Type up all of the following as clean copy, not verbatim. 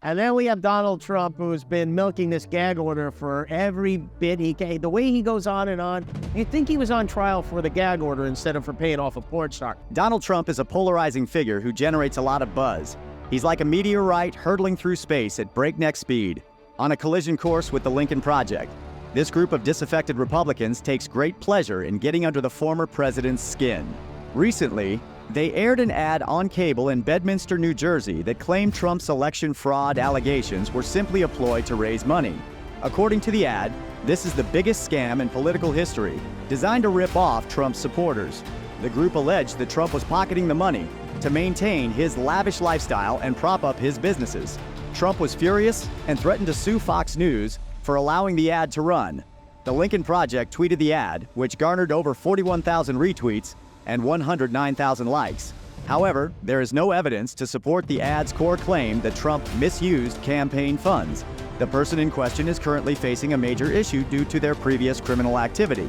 And then we have Donald Trump, who's been milking this gag order for every bit he can. The way he goes on and on, you'd think he was on trial for the gag order instead of for paying off a porn star. Donald Trump is a polarizing figure who generates a lot of buzz. He's like a meteorite hurtling through space at breakneck speed, on a collision course with the Lincoln Project. This group of disaffected Republicans takes great pleasure in getting under the former president's skin. Recently, they aired an ad on cable in Bedminster, New Jersey that claimed Trump's election fraud allegations were simply a ploy to raise money. According to the ad, this is the biggest scam in political history, designed to rip off Trump's supporters. The group alleged that Trump was pocketing the money to maintain his lavish lifestyle and prop up his businesses. Trump was furious and threatened to sue Fox News for allowing the ad to run. The Lincoln Project tweeted the ad, which garnered over 41,000 retweets and 109,000 likes. However, there is no evidence to support the ad's core claim that Trump misused campaign funds. The person in question is currently facing a major issue due to their previous criminal activity.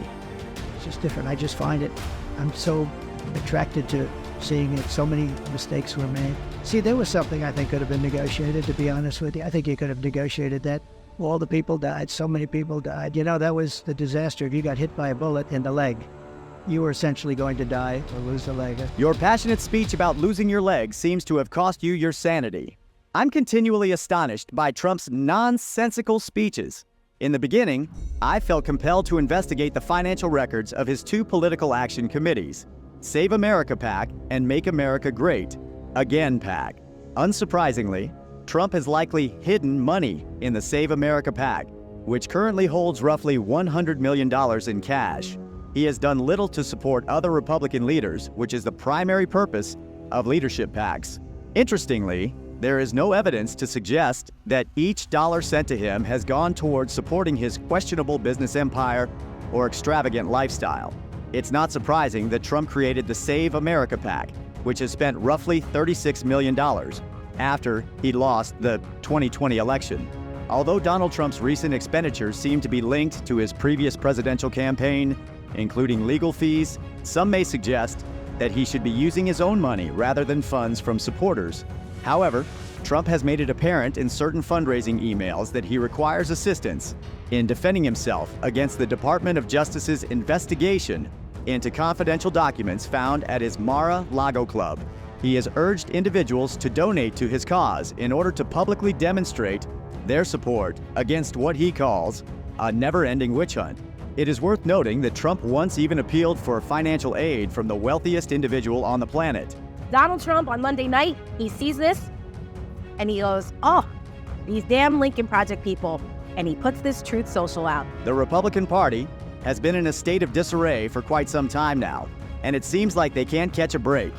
It's just different. I just find it, I'm so attracted to seeing it. So many mistakes were made. See, there was something I think could have been negotiated, to be honest with you. I think you could have negotiated that. All the people died. So many people died. You know, that was the disaster. If you got hit by a bullet in the leg, you were essentially going to die or lose a leg. Your passionate speech about losing your leg seems to have cost you your sanity. I'm continually astonished by Trump's nonsensical speeches. In the beginning, I felt compelled to investigate the financial records of his two political action committees, Save America PAC and Make America Great Again PAC. Unsurprisingly, Trump has likely hidden money in the Save America PAC, which currently holds roughly $100 million in cash. He has done little to support other Republican leaders, which is the primary purpose of leadership PACs. Interestingly, there is no evidence to suggest that each dollar sent to him has gone towards supporting his questionable business empire or extravagant lifestyle. It's not surprising that Trump created the Save America PAC, which has spent roughly $36 million after he lost the 2020 election. Although Donald Trump's recent expenditures seem to be linked to his previous presidential campaign, including legal fees, some may suggest that he should be using his own money rather than funds from supporters. However, Trump has made it apparent in certain fundraising emails that he requires assistance in defending himself against the Department of Justice's investigation into confidential documents found at his Mar-a-Lago club. He has urged individuals to donate to his cause in order to publicly demonstrate their support against what he calls a never-ending witch hunt. It is worth noting that Trump once even appealed for financial aid from the wealthiest individual on the planet. Donald Trump on Monday night, he sees this and he goes, oh, these damn Lincoln Project people, and he puts this Truth Social out. The Republican Party has been in a state of disarray for quite some time now, and it seems like they can't catch a break.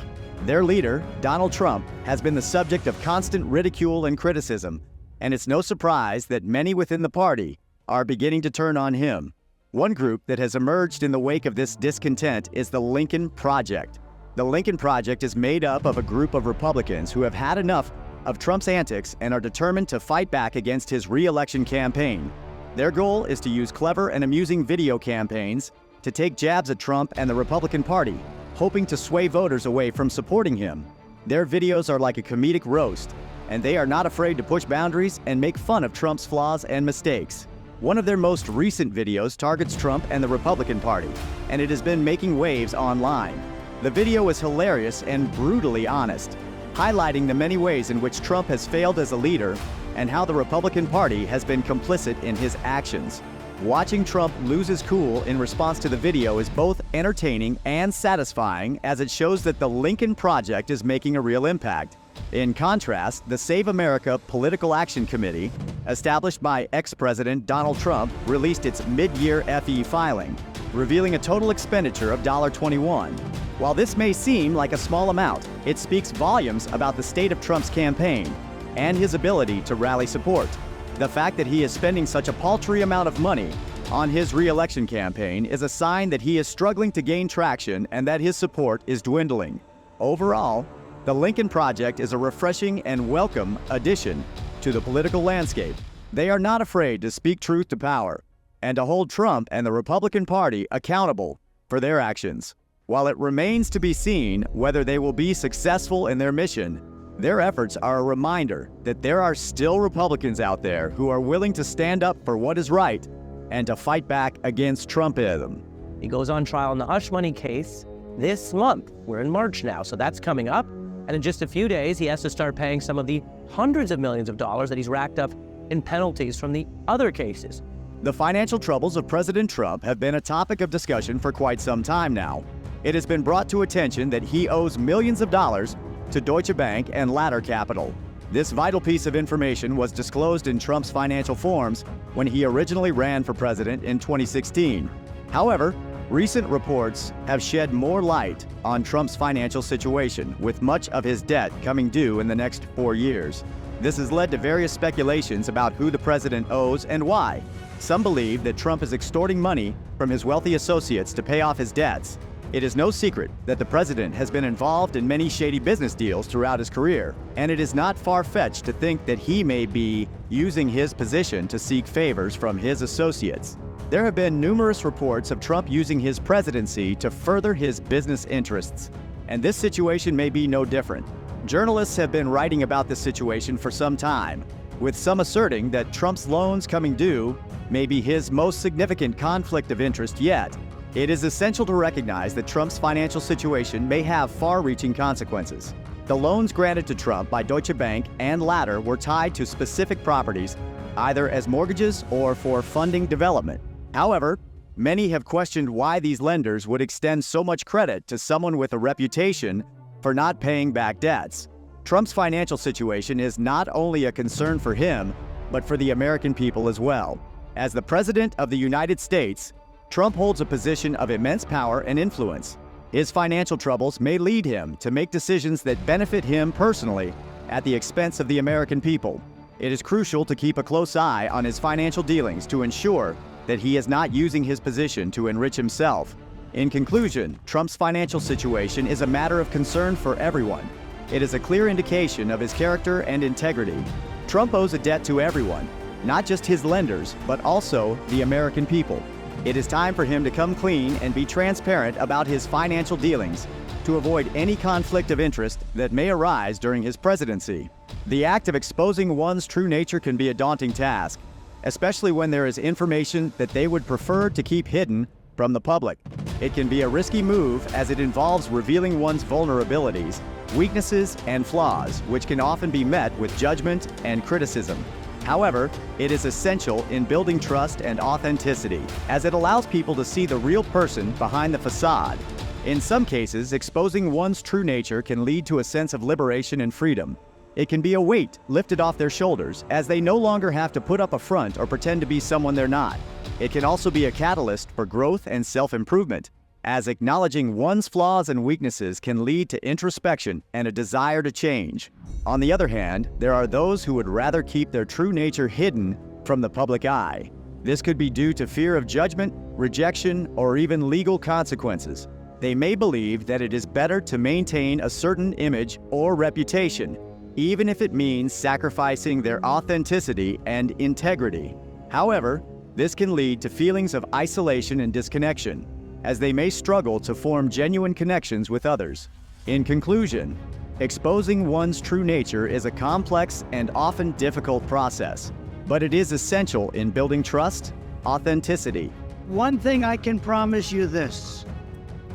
Their leader, Donald Trump, has been the subject of constant ridicule and criticism, and it's no surprise that many within the party are beginning to turn on him. One group that has emerged in the wake of this discontent is the Lincoln Project. The Lincoln Project is made up of a group of Republicans who have had enough of Trump's antics and are determined to fight back against his re-election campaign. Their goal is to use clever and amusing video campaigns to take jabs at Trump and the Republican Party, hoping to sway voters away from supporting him. Their videos are like a comedic roast, and they are not afraid to push boundaries and make fun of Trump's flaws and mistakes. One of their most recent videos targets Trump and the Republican Party, and it has been making waves online. The video is hilarious and brutally honest, highlighting the many ways in which Trump has failed as a leader and how the Republican Party has been complicit in his actions. Watching Trump lose his cool in response to the video is both entertaining and satisfying, as it shows that the Lincoln Project is making a real impact. In contrast, the Save America Political Action Committee, established by ex-President Donald Trump, released its mid-year FE filing, revealing a total expenditure of $21. While this may seem like a small amount, it speaks volumes about the state of Trump's campaign and his ability to rally support. The fact that he is spending such a paltry amount of money on his re-election campaign is a sign that he is struggling to gain traction and that his support is dwindling. Overall, the Lincoln Project is a refreshing and welcome addition to the political landscape. They are not afraid to speak truth to power and to hold Trump and the Republican Party accountable for their actions. While it remains to be seen whether they will be successful in their mission, Their efforts are a reminder that there are still Republicans out there who are willing to stand up for what is right and to fight back against Trumpism. He goes on trial in the hush money case this month. We're in March now, so that's coming up. And in just a few days, he has to start paying some of the hundreds of millions of dollars that he's racked up in penalties from the other cases. The financial troubles of President Trump have been a topic of discussion for quite some time now. It has been brought to attention that he owes millions of dollars to Deutsche Bank and Ladder Capital. This vital piece of information was disclosed in Trump's financial forms when he originally ran for president in 2016. However, recent reports have shed more light on Trump's financial situation, with much of his debt coming due in the next 4 years. This has led to various speculations about who the president owes and why. Some believe that Trump is extorting money from his wealthy associates to pay off his debts. It is no secret that the president has been involved in many shady business deals throughout his career, and it is not far-fetched to think that he may be using his position to seek favors from his associates. There have been numerous reports of Trump using his presidency to further his business interests, and this situation may be no different. Journalists have been writing about this situation for some time, with some asserting that Trump's loans coming due may be his most significant conflict of interest yet. It is essential to recognize that Trump's financial situation may have far-reaching consequences. The loans granted to Trump by Deutsche Bank and Ladder were tied to specific properties, either as mortgages or for funding development. However, many have questioned why these lenders would extend so much credit to someone with a reputation for not paying back debts. Trump's financial situation is not only a concern for him, but for the American people as well. As the President of the United States, Trump holds a position of immense power and influence. His financial troubles may lead him to make decisions that benefit him personally at the expense of the American people. It is crucial to keep a close eye on his financial dealings to ensure that he is not using his position to enrich himself. In conclusion, Trump's financial situation is a matter of concern for everyone. It is a clear indication of his character and integrity. Trump owes a debt to everyone, not just his lenders, but also the American people. It is time for him to come clean and be transparent about his financial dealings to avoid any conflict of interest that may arise during his presidency. The act of exposing one's true nature can be a daunting task, especially when there is information that they would prefer to keep hidden from the public. It can be a risky move as it involves revealing one's vulnerabilities, weaknesses, and flaws, which can often be met with judgment and criticism. However, it is essential in building trust and authenticity, as it allows people to see the real person behind the facade. In some cases, exposing one's true nature can lead to a sense of liberation and freedom. It can be a weight lifted off their shoulders, as they no longer have to put up a front or pretend to be someone they're not. It can also be a catalyst for growth and self-improvement, as acknowledging one's flaws and weaknesses can lead to introspection and a desire to change. On the other hand, there are those who would rather keep their true nature hidden from the public eye. This could be due to fear of judgment, rejection, or even legal consequences. They may believe that it is better to maintain a certain image or reputation, even if it means sacrificing their authenticity and integrity. However, this can lead to feelings of isolation and disconnection, as they may struggle to form genuine connections with others. In conclusion, exposing one's true nature is a complex and often difficult process, but it is essential in building trust, authenticity. One thing I can promise you this: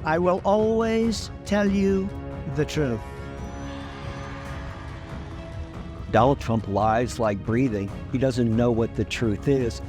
I will always tell you the truth. Donald Trump lies like breathing. He doesn't know what the truth is.